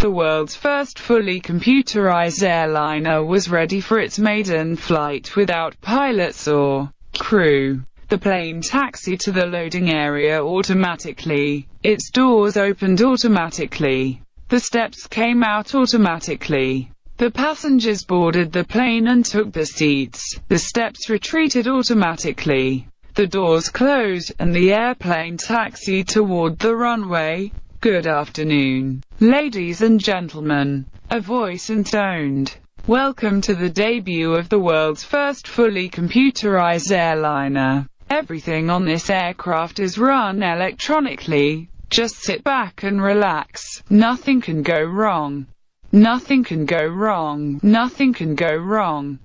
the world's first fully computerized airliner was ready for its maiden flight without pilots or crew. The plane taxied to the loading area automatically. Its doors opened automatically. The steps came out automatically. The passengers boarded the plane and took the seats. The steps retreated automatically. The doors closed, and the airplane taxied toward the runway. Good afternoon, ladies and gentlemen. A voice intoned, "Welcome to the debut of the world's first fully computerized airliner. Everything on this aircraft is run electronically. Just sit back and relax. Nothing can go wrong. Nothing can go wrong. Nothing can go wrong."